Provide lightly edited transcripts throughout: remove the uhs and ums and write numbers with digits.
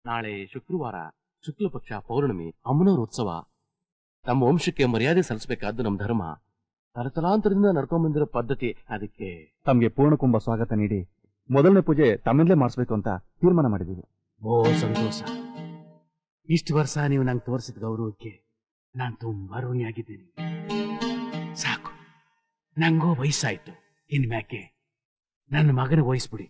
ನಾಳೆ ಶುಕ್ರವಾರ ಶುಕ್ಲ ಪಕ್ಷ ಪೌರ್ಣಮಿ ಅಮ್ಮನವರ ಉತ್ಸವ. ನಮ್ಮ ವಂಶಕ್ಕೆ ಮರ್ಯಾದೆ ಸಲ್ಲಿಸಬೇಕಾದ್ದು ನಮ್ಮ ಧರ್ಮ. ತಲತಲಾಂತರದಿಂದ ನಡ್ಕೊಂಡ್ ಬಂದಿರೋ ಪದ್ಧತಿ. ಅದಕ್ಕೆ ತಮ್ಗೆ ಪೂರ್ಣಕುಂಭ ಸ್ವಾಗತ ನೀಡಿ ಮೊದಲನೇ ಪೂಜೆ ತಮ್ಮಿಂದಲೇ ಮಾಡಿಸ್ಬೇಕು ಅಂತ ತೀರ್ಮಾನ ಮಾಡಿದೀವಿ. ಓ ಸಂತೋಷ. ಇಷ್ಟು ವರ್ಷ ನೀವು ನಂಗೆ ತೋರಿಸಿದ ಗೌರವಕ್ಕೆ ನಾನು ತುಂಬಾ ಋಣಿಯಾಗಿದ್ದೀನಿ. ಸಾಕು, ನಂಗೂ ವಯಸ್ಸಾಯ್ತು. ಇನ್ಮ್ಯಾಕೆ ನನ್ನ ಮಗನ ವಹಿಸ್ಬಿಡಿ.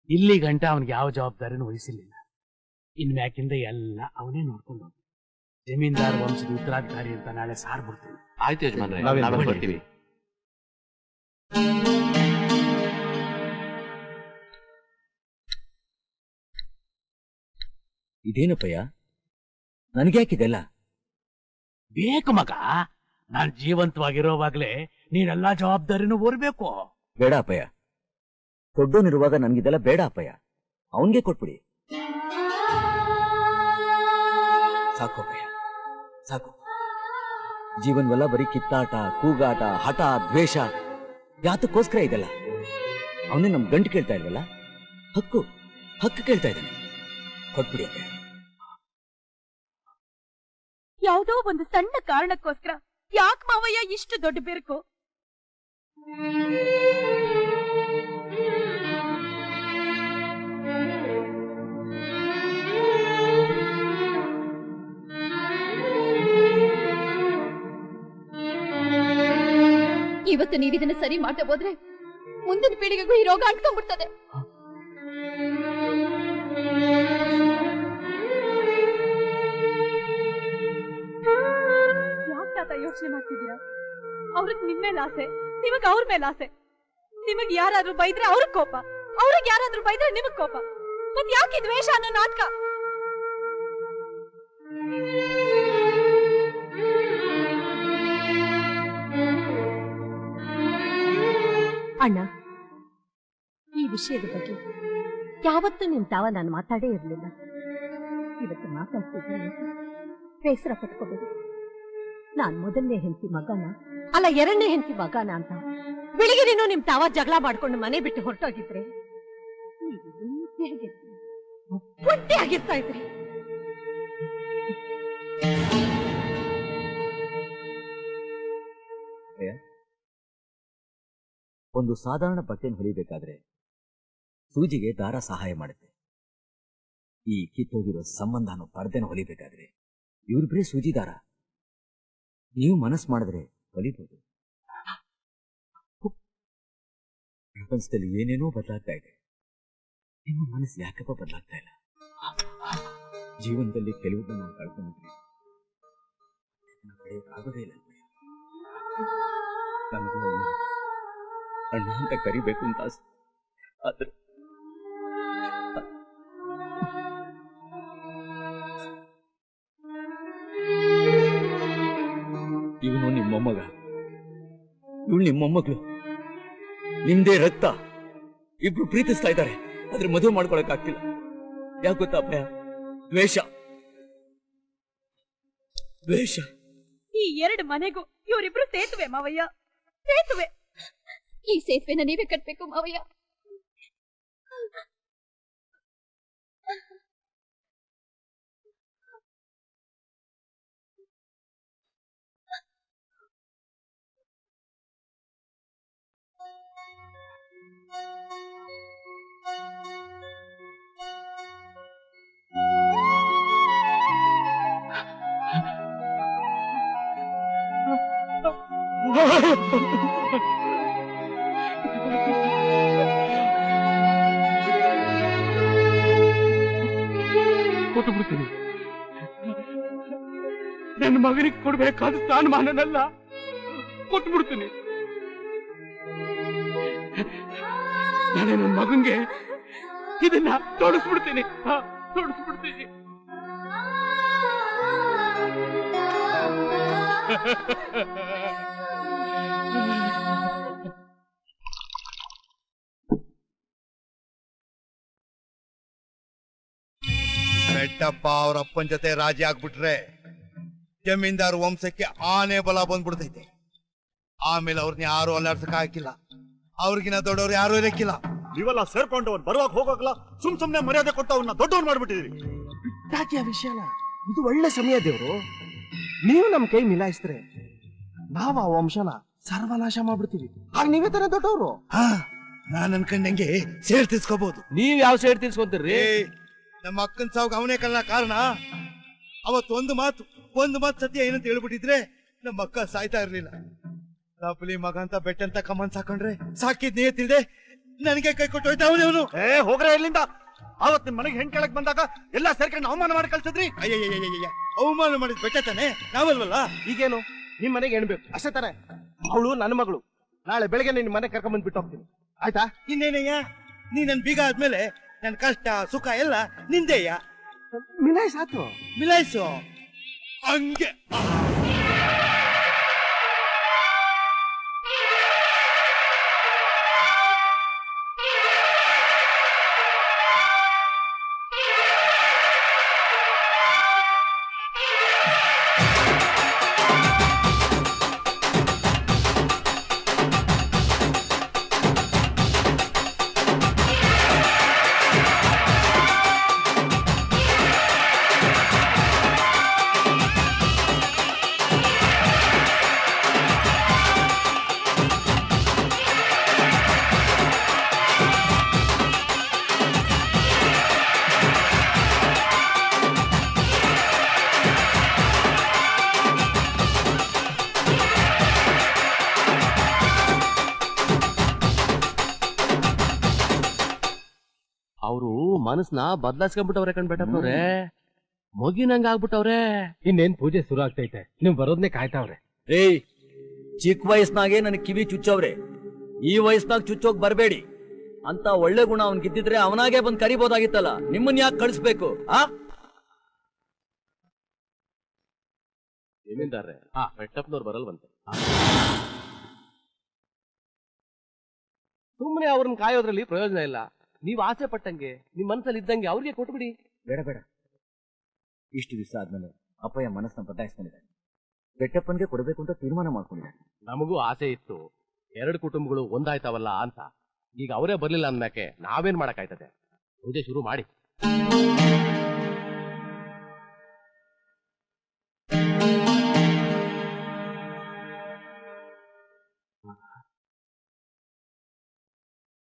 ಇಲ್ಲಿ ಗಂಟ ಅವನಿಗೆ ಯಾವ ಜವಾಬ್ದಾರಿನೂ ವಹಿಸಿರ್ಲಿಲ್ಲ. ಇನ್ಮ್ಯಾಕಿಂದ ಎಲ್ಲ ಅವನೇ ನೋಡ್ಕೊಂಡು ಹೋಗಿ ಜಮೀನ್ದಾರ ವಂಶದ ಉತ್ತರಾಧಿಕಾರಿ ಅಂತ ನಾಳೆ ಸಾರ್ಬಿಡ್ತೀನಿ. ಆಯ್ತು ಯಜಮಾನ್ರೆ, ನಾವೇ ಬರ್ತೀವಿ. ಇದೇನಪ್ಪಯ್ಯ, ನನಗ್ಯಾಕಿದೆಲ್ಲ? ಬೇಕು ಮಗ, ನಾನ್ ಜೀವಂತವಾಗಿರೋವಾಗ್ಲೇ ನೀನೆಲ್ಲಾ ಜವಾಬ್ದಾರಿನೂ ಓರ್ಬೇಕು. ಬೇಡ ಅಪ್ಪಯ್ಯ, ದೊಡ್ಡೋನಿರುವಾಗ ನನ್ಗಿದೆಲ್ಲ ಬೇಡ ಅಪ್ಪಯ್ಯ. ಅವನ್ಗೆ ಕೊಟ್ಬಿಡಿ. ಸಾಕು ಅಪ್ಪಯ್ಯ, ಸಾಕು. ಜೀವನವೆಲ್ಲ ಬರೀ ಕಿತ್ತಾಟ, ಕೂಗಾಟ, ಹಠ, ದ್ವೇಷ. ಯಾತಕ್ಕೋಸ್ಕರ ಇದೆಲ್ಲ? ಅವನೇ ನಮ್ ಗಂಟು ಕೇಳ್ತಾ ಇಲ್ವಲ್ಲ, ಹಕ್ಕು ಕೇಳ್ತಾ ಇದ್ದಾನೆ. ಕೊಟ್ಬಿಡಿ ಅಪ್ಪಯ್ಯ. ಯಾವುದೋ ಒಂದು ಸಣ್ಣ ಕಾರಣಕ್ಕೋಸ್ಕರ ಯಾಕೆ ಮಾವಯ್ಯ ಇಷ್ಟು ದೊಡ್ಡ ಬೆರಕು? ಇವತ್ತು ನೀವಿದನ್ನ ಸರಿ ಮಾಡ್ತಾ ಹೋದ್ರೆ ಮುಂದಿನ ಪೀಳಿಗೆಗೂ ಈ ರೋಗ ಅಂಟ್ಕೊಂಡ್ಬಿಡ್ತದೆ. ಯೋಚನೆ ಮಾಡ್ತಿದ್ಯಾ? ಅವ್ರಿಗೆ ನಿಮ್ ಮೇಲೆ ಆಸೆ, ನಿಮಗ್ ಅವ್ರ ಮೇಲೆ ಆಸೆ. ನಿಮಗ್ ಯಾರಾದ್ರೂ ಬೈದ್ರೆ ಅವ್ರಿಗೆ ಕೋಪ, ಅವ್ರಿಗೆ ಯಾರಾದ್ರೂ ಬೈದ್ರೆ ನಿಮಗ್ ಕೋಪ. ಮತ್ ಯಾಕೆ ದ್ವೇಷ ಅನ್ನೋ ನಾಟಕ? ಅಣ್ಣ, ಈ ವಿಷಯದ ಬಗ್ಗೆ ಯಾವತ್ತೂ ನಿಮ್ ತಾವ ನಾನು ಮಾತಾಡೇ ಇರ್ಲಿಲ್ಲ. ಇವತ್ತು ಮಾತಾಡ್ತಿದ್ದೀನಿ, ಬೇಸರ ಪಟ್ಕೋಬೇಡಿ. ನಾನ್ ಮೊದಲನೇ ಹೆಂಡತಿ ಮಗನ ಅಲ್ಲ, ಎರಡನೇ ಹೆಂಡತಿ ಮಗನ ಅಂತ ಬೆಳಿಗ್ಗೆನೇನೋ ನಿಮ್ ತಾವ ಜಗಳ ಮಾಡ್ಕೊಂಡು ಮನೆ ಬಿಟ್ಟು ಹೊರಟೋಗಿದ್ರೆ ಪುಟ್ಟಿ ಆಗಿರ್ತಾ ಇದ್ರಿ. ಒಂದು ಸಾಧಾರಣ ಬಟ್ಟೆಯನ್ನು ಹೊಲಿಬೇಕಾದ್ರೆ ಸೂಜಿಗೆ ದಾರ ಸಹಾಯ ಮಾಡುತ್ತೆ. ಈ ಕಿತ್ತೋಗಿರೋ ಸಂಬಂಧನೋ ಪರದೆನ ಹೊಲಿಬೇಕಾದ್ರೆ ಇವ್ರಿಬ್ರೇ ಸೂಜಿ ದಾರ. ನೀವು ಮನಸ್ಸು ಮಾಡಿದ್ರೆ ಹೊಲಿಬಹುದು. ಪ್ರಪಂಚದಲ್ಲಿ ಏನೇನೋ ಬದಲಾಗ್ತಾ ಇದೆ, ನಿಮ್ಮ ಮನಸ್ಸು ಯಾಕಪ್ಪ ಬದಲಾಗ್ತಾ ಇಲ್ಲ? ಜೀವನದಲ್ಲಿ ಕೆಲವನ್ನ ನಾವು ಕಳ್ಕೊಂಡಿದ್ವಿ, ಪಡೆಯೋಕ್ಕಾಗೋದೇ ಇಲ್ಲ. ನನಗೂ ಅಣ್ಣ ಅಂತ ಕರಿಬೇಕು ಅಂತ ಆಸೆ, ಆದ್ರೆ ಇವನು ನಿಮ್ಮ ಮೊಮ್ಮಗ, ಇವಳು ನಿಮ್ಮ ಮೊಮ್ಮಗಳು, ನಿಮ್ದೇ ರಕ್ತ. ಇಬ್ರು ಪ್ರೀತಿಸ್ತಾ ಇದ್ದಾರೆ, ಆದ್ರೆ ಮದುವೆ ಮಾಡ್ಕೊಳಕ್ ಆಗ್ತಿಲ್ಲ. ಯಾಕೆ ಗೊತ್ತಾ ಅಪ್ಪಯ್ಯ? ದ್ವೇಷ. ಈ ಎರಡು ಮನೆಗೂ ಇವರಿಬ್ರು ಸೇತುವೆ ಮಾವಯ್ಯ, ಸೇತುವೆ. ಈ ಸೇತುವೆನ ನೀವೇ ಕಟ್ಬೇಕು ಮಾವಯ್ಯ. ಕೊಟ್ಟು ಬಿಡ್ತೀನಿ. ನನ್ನ ಮಗನಿಗೆ ಕೊಡ್ಬೇಕಾದ ಸ್ಥಾನಮಾನನೆಲ್ಲ ಕೊಟ್ಟು ಬಿಡ್ತೀನಿ. ನಾನು ನನ್ನ ಮಗನ್ಗೆ ಇದನ್ನ ತೋರಿಸ್ಬಿಡ್ತೀನಿ. ಬೆಟ್ಟಪ್ಪ ಅವ್ರ ಅಪ್ಪನ ಜೊತೆ ರಾಜಿ ಆಗ್ಬಿಟ್ರೆ ಜಮೀನ್ದಾರ ವಂಶಕ್ಕೆ ಆನೆ ಬಲ ಬಂದ್ಬಿಡ್ತೈತೆ. ಆಮೇಲೆ ಅವ್ರನ್ನ ಯಾರು ಅಲ್ಲಾಡ್ಸಕ್ ಹಾಕಿಲ್ಲ, ಅವ್ರಿಗಿನ ದೊಡ್ಡವ್ರು ಯಾರು ಇರಕ್ಕಿಲ್ಲ. ನೀವೆಲ್ಲ ಸೇರ್ಕೊಂಡು ಅವ್ರು ಬರುವಾಗ ಹೋಗೋಗ್ಲ ಸುಮ್ನೆ ಮರ್ಯಾದೆ ಕೊಟ್ಟು ಅವ್ರನ್ನ ದೊಡ್ಡವ್ರು ಮಾಡ್ಬಿಟ್ಟಿದೀವಿ. ಯಾಕೆ ಆ ವಿಷಯನ? ಇದು ಒಳ್ಳೆ ಸಮಯ ದೇವ್ರು. ನೀವು ನಮ್ ಕೈ ಮಿಲಾಯಿಸಿದ್ರೆ ನಾವ್ ಆ ವಂಶನ ಸರ್ವನಾಶ ಮಾಡ್ಬಿಡ್ತೀವಿ. ಆಗ ನೀವೇ ತಾನೇ ದೊಡ್ಡವರು. ನಾನ್ ಅನ್ಕೊಂಡಂಗೆ ಸೇರ್ ತಿರ್ಸ್ಕೋಬಹುದು. ನೀವ್ ಯಾವ ಸೈಡ್ ತಿರ್ಸ್ಕೊಂತೀರಿ? ನಮ್ಮ ಅಕ್ಕನ್ ಸಾವ್ಗ ಅವನೇ ಕಲ್ಲ ಕಾರಣ. ಅವತ್ ಒಂದು ಮಾತು ಸತ್ಯ ಏನಂತ ಹೇಳ್ಬಿಟ್ಟಿದ್ರೆ ನಮ್ಮ ಅಕ್ಕ ಸಾಯ್ತಾ ಇರ್ಲಿಲ್ಲ. ತಪ್ಪಲಿ ಮಗ ಅಂತ ಬೆಟ್ಟಂತ ಕಮ್ಮನ್ ಸಾಕೊಂಡ್ರೆ ಸಾಕಿದ್ ನೀ ತಿಳ್ದೆ ನನಗೆ ಕೈ ಕೊಟ್ಟು ಹೋಯ್ತಾ ಅವನು. ಹೋಗ್ರೆ ಇಲ್ಲಿಂದ. ಅವತ್ ನಿಮ್ ಮನೆಗೆ ಹೆಣ್ ಕೇಳಕ್ ಬಂದಾಗ ಎಲ್ಲಾ ಸೇರ್ಕೊಂಡು ಅವಮಾನ ಮಾಡಿ ಕಳ್ಸಿದ್ರಿ. ಅಯ್ಯಯ್ಯ ಅವಮಾನ ಮಾಡಿದ್ ಬೆಟ್ಟ ತಾನೆ, ನಾವಲ್ವಲ್ಲ. ಈಗೇನು ನಿಮ್ ಮನೆಗೆ ಹೆಣ್ಬೇಕು ಅಷ್ಟೇ ತಾನೆ? ಅವಳು ನನ್ನ ಮಗಳು. ನಾಳೆ ಬೆಳಗ್ಗೆ ನಿಮ್ ಮನೆ ಕರ್ಕೊಂಡ್ ಬಂದ್ ಬಿಟ್ಟು ಹೋಗ್ತೀನಿ, ಆಯ್ತಾ? ಇನ್ನೇನಯ್ಯ, ನೀ ನನ್ ಬೀಗ ಆದ್ಮೇಲೆ ನನ್ ಕಷ್ಟ ಸುಖ ಎಲ್ಲ ನಿಂದೆಯ್ಯ. ಮಿಲಾಯಿಸಾತು. ಮಿಲಾಯಿಸು ಹಂಗೆ. ಅವರು ಮನಸ್ನ ಬದಲಾಯಿಸ್ಕೊಂಡ್ಬಿಟ್ಟವ್ರೆ ಕಣ್ಬೇಟಪ್ಪವ್ರೆ. ಮಗಿನಂಗ ಆಗ್ಬಿಟ್ಟವ್ರೆ. ಇನ್ನೇನ್ ಪೂಜೆ ಶುರು ಆಗ್ತೈತೆ, ನೀವ್ ಬರೋದ್ನೇ ಕಾಯ್ತಾವ್ರೆ. ಏಯ್, ಚಿಕ್ಕ ವಯಸ್ಸಿನಾಗೆ ನನಗೆ ಕಿವಿ ಚುಚ್ಚವ್ರೆ. ಈ ವಯಸ್ಸಿನಾಗ ಚುಚ್ಚೋಕ್ ಬರಬೇಡಿ. ಅಂತ ಒಳ್ಳೆ ಗುಣ ಅವನ್ ಗಿದ್ದಿದ್ರೆ ಅವನಾಗೆ ಬಂದ್ ಕರಿಬೋದಾಗಿತ್ತಲ್ಲ. ನಿಮ್ಮನ್ ಯಾಕೆ ಕಳಿಸ್ಬೇಕು? ಜಮೀನ್ದಾರ್ರೆ, ಬೆಟ್ಟಪ್ಪನವ್ರು ಬರಲ್ವಂತೆ. ಸುಮ್ಮನೆ ಅವ್ರನ್ನ ಕಾಯೋದ್ರಲ್ಲಿ ಪ್ರಯೋಜನ ಇಲ್ಲ. ನೀವ್ ಆಸೆ ಪಟ್ಟಂಗೆ ನಿಮ್ ಮನಸ್ಸಲ್ಲಿ ಇದ್ದಂಗೆ ಅವ್ರಿಗೆ ಕೊಟ್ಬಿಡಿ. ಬೇಡ ಬೇಡ, ಇಷ್ಟು ದಿವಸ ಆದ್ಮೇಲೆ ಅಪ್ಪಯ್ಯ ಮನಸ್ಸನ್ನ ಬದಲಾಯಿಸ್ಕೊಂಡಿದ್ದಾನೆ. ಬೆಟ್ಟಪ್ಪನ್ಗೆ ಕೊಡಬೇಕು ಅಂತ ತೀರ್ಮಾನ ಮಾಡ್ಕೊಂಡಿದ್ದಾನೆ. ನಮಗೂ ಆಸೆ ಇತ್ತು, 2 ಕುಟುಂಬಗಳು ಒಂದಾಯ್ತಾವಲ್ಲ ಅಂತ. ಈಗ ಅವರೇ ಬರ್ಲಿಲ್ಲ ಅಂದ್ಮ್ಯಾಕೆ ನಾವೇನ್ ಮಾಡಕ್ಕಾಯ್ತದೆ? ಪೂಜೆ ಶುರು ಮಾಡಿ.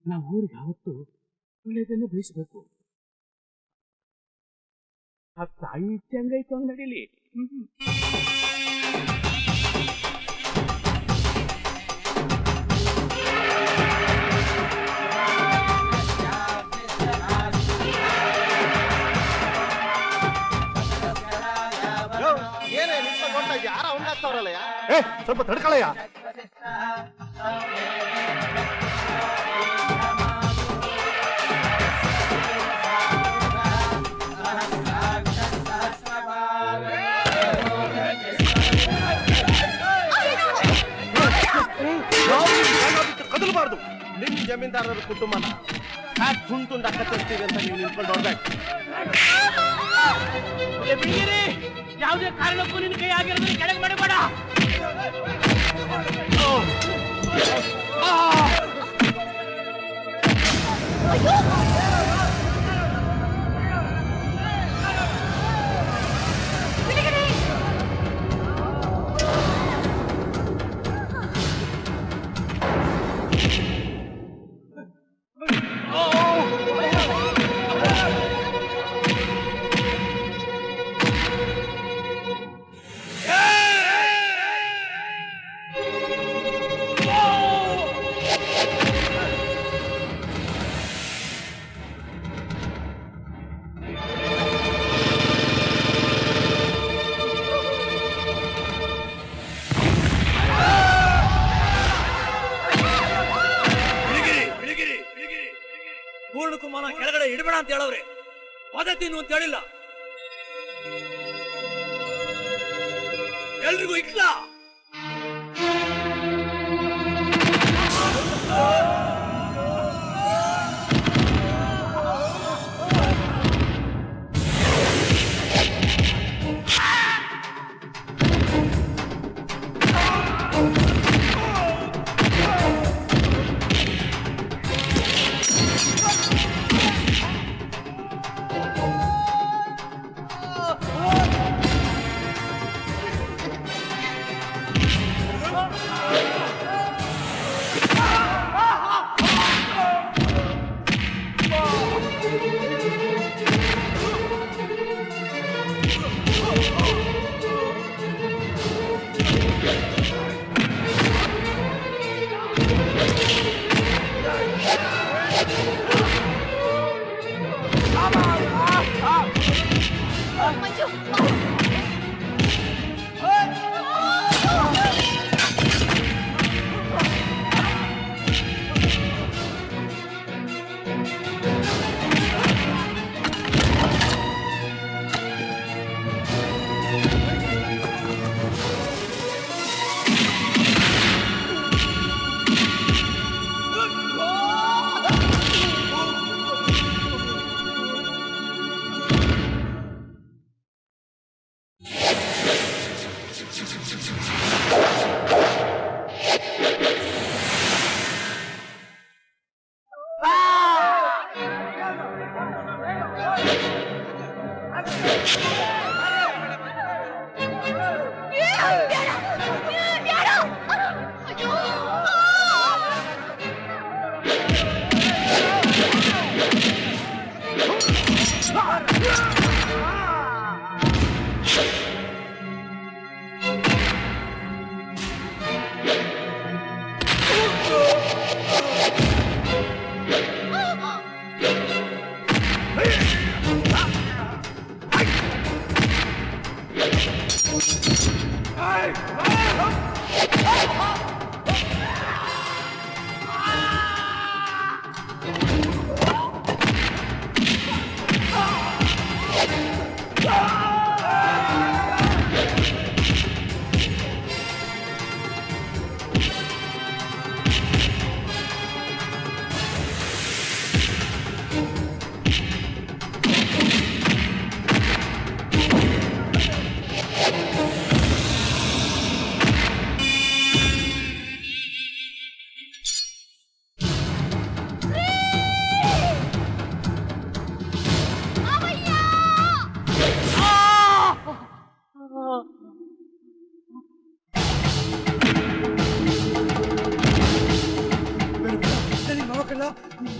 ನಾವು ಊರಿಗೆ ಯಾವತ್ತು ಒಳ್ಳೆಯದನ್ನ ಬಯಸಬೇಕು. ಆ ತಾಯಿ ಚಂಗೈತು ಹಂಗ ನಡೀಲಿ. ಏನೇ ನಿಂತ ನೋಡ್ತಾ ಇದ್ಯಾ? ಯಾರ ಉಂಡಾಗ್ತಾವ್ರಲ್ಲ? ಸ್ವಲ್ಪ ತಡ್ಕಳಯ್ಯ. ಕದಲಬಾರ್ದು. ನಿಮ್ ಜಮೀನ್ದಾರರ ಕುಟುಂಬನ ಹ್ಯಾಕ್ ತುಂಡ ಕತ್ತರಿಸ್ತೀವಿ ಅಂತ ನೀವು ನಿಂತ್ಕೊಂಡು ನೋಡ್ಬೇಕು. ಯಾವುದೇ ಕಾರಣಕ್ಕೂ ನಿನ್ನ ಕೈ ಆಗಿರೋದನ್ನ ಕೆಳಗೆ ಮಾಡಬೇಡ. ಪೂರ್ಣಕುಮಾರ ಕೆಳಗಡೆ ಇಡಬೇಡ ಅಂತ ಹೇಳವ್ರೆ. ಪದ್ಧತಿನು ಅಂತ ಹೇಳಿಲ್ಲ. ಎಲ್ರಿಗೂ ಇಕ್ಲ.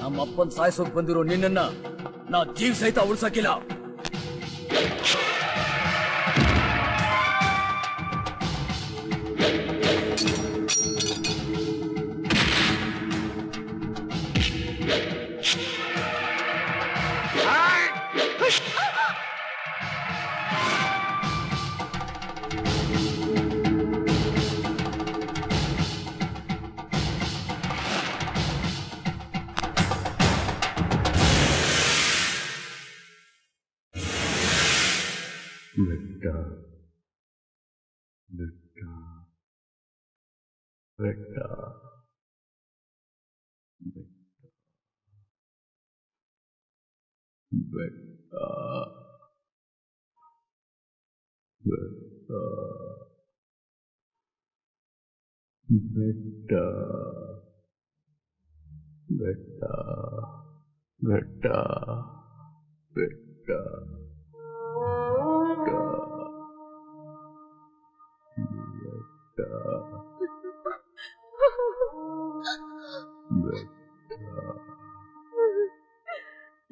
ನಮ್ಮಪ್ಪನ್ ಸಾಯಿಸೋಕ್ ಬಂದಿರೋ ನಿನ್ನನ್ನ ನಾ ಜೀವ ಸಹಿತ ಉಳ್ಸಕ್ಕಿಲ್ಲ.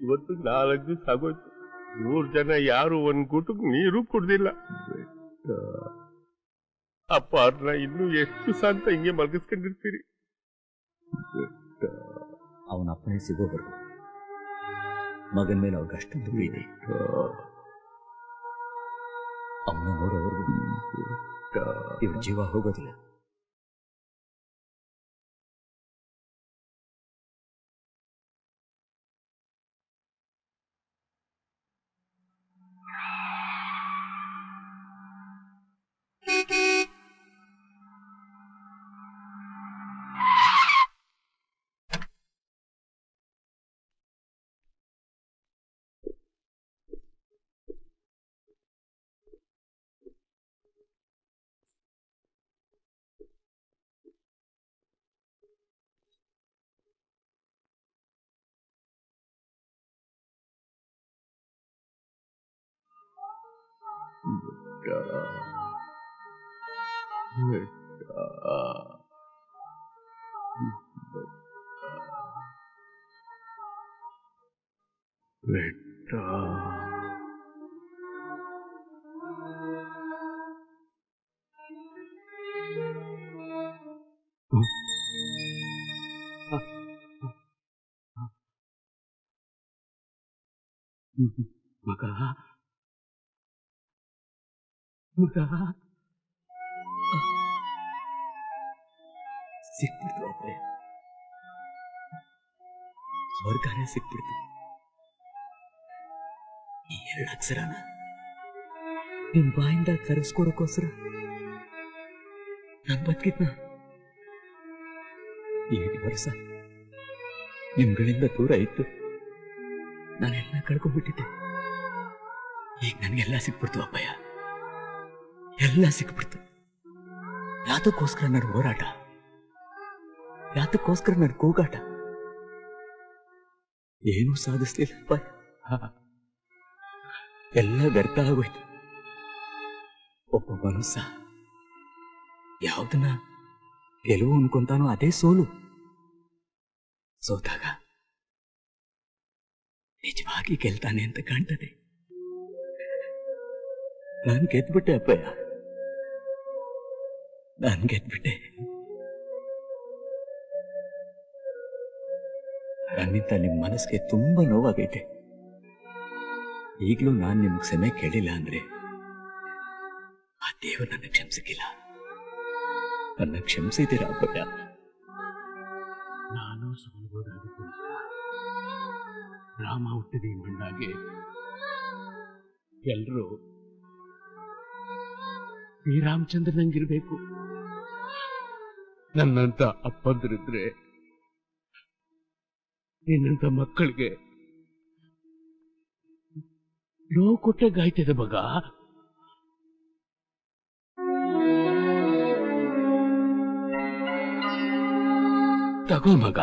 ಇವತ್ತು 4 ದಿವಸ ಆಗೋಯ್ತು. 3 ಜನ ಯಾರು ಒಂದ್ ಗುಟಕ್ ನೀರು ಕುಡ್ದಿಲ್ಲ. ಅಪ್ಪ ಅವ್ರನ್ನ ಇನ್ನೂ ಎಷ್ಟು ಅಂತ ಹಿಂಗೆ ಮಲಗಿಸ್ಕೊಂಡಿರ್ತೀರಿ. ಅವನ ಅಪ್ಪನೇ ಸಿಗೋವರೆಗೂ ಮಗನ ಮೇಲೆ ಅವ್ರಿಗೆ ಅಷ್ಟೊಂದು ಪ್ರೀತಿ. ಅವನ ನೋಡೋವರೆಗೂ ಇವ್ರ ಜೀವ ಹೋಗೋದಿಲ್ಲ. ಮಗ ಮಗ ಸಿಕ್ಬಿಡ್ತು ಅಪ್ಪಯ್ಯ, ಸ್ವರ್ಗನೇ ಸಿಕ್ಬಿಡ್ತು. ಈ 2 ಅಕ್ಷರನ ನಿಮ್ ಬಾಯಿಂದ ಕರೆಸ್ಕೊಡಕ್ಕೋಸ್ಕರ ನಾನ್ ಬದುಕಿದ್ನ. 7 ವರ್ಷ ನಿಮ್ಗಳಿಂದ ದೂರ ಇತ್ತು, ನಾನೆಲ್ಲ ಕಳ್ಕೊಂಡ್ಬಿಟ್ಟಿದ್ದೆ. ಈಗ ನನ್ಗೆಲ್ಲ ಸಿಕ್ಬಿಡ್ತು ಅಪ್ಪಯ್ಯ, ಎಲ್ಲ ಸಿಕ್ಬಿಡ್ತು. ಯಾತಕ್ಕೋಸ್ಕರ ನನ್ನ ಹೋರಾಟ, ಯಾತಕ್ಕೋಸ್ಕರ ನನ್ನ ಕೂಗಾಟ? ಏನೂ ಸಾಧಿಸ್ಲಿಲ್ಲ ಅಪ್ಪಯ್ಯ, ಎಲ್ಲ ವ್ಯರ್ಥ ಆಗೋಯ್ತು. ಒಬ್ಬ ಮನುಷ್ಯ ಯಾವ್ದನ್ನ ಗೆಲುವು ಅನ್ಕೊಂತಾನೋ ಅದೇ ಸೋಲು. ಸೋತಾಗ ನಿಜವಾಗಿ ಗೆಲ್ತಾನೆ ಅಂತ ಕಾಣ್ತದೆ. ನಾನು ಗೆದ್ಬಿಟ್ಟೆ ಅಪ್ಪಯ್ಯ, ನಾನು ಗೆದ್ಬಿಟ್ಟೆ. ನನ್ನಿಂದ ನಿಮ್ಮ ಮನಸ್ಸಿಗೆ ತುಂಬಾ ನೋವಾಗೈತೆ. ಈಗಲೂ ನಾನು ನಿಮ್ಗೆ ಕ್ಷಮೆ ಕೇಳಿಲ್ಲ ಅಂದ್ರೆ ಆ ದೇವರು ನನ್ನ ಕ್ಷಮಿಸಿಲ್ಲ. ನನ್ನ ಕ್ಷಮಿಸಿದ್ದೀರಾ ಅಪ್ಪಯ್ಯ? ನಾನು ಸೋಲ್ಬೋದಾಗಿತ್ತು. ರಾಮ ಹುಟ್ಟಿದ ಈ ಮಣ್ಣಾಗೆ ಎಲ್ರೂ ಶ್ರೀರಾಮಚಂದ್ರನಂಗಿರ್ಬೇಕು. ನನ್ನಂತ ಅಪ್ಪಂದಿರಿದ್ರೆ ನಿನ್ನಂತ ಮಕ್ಕಳಿಗೆ ನೋವು ಕೊಟ್ಟಾಗಾಯ್ತದೆ ಮಗ. ತಗೋ ಮಗ.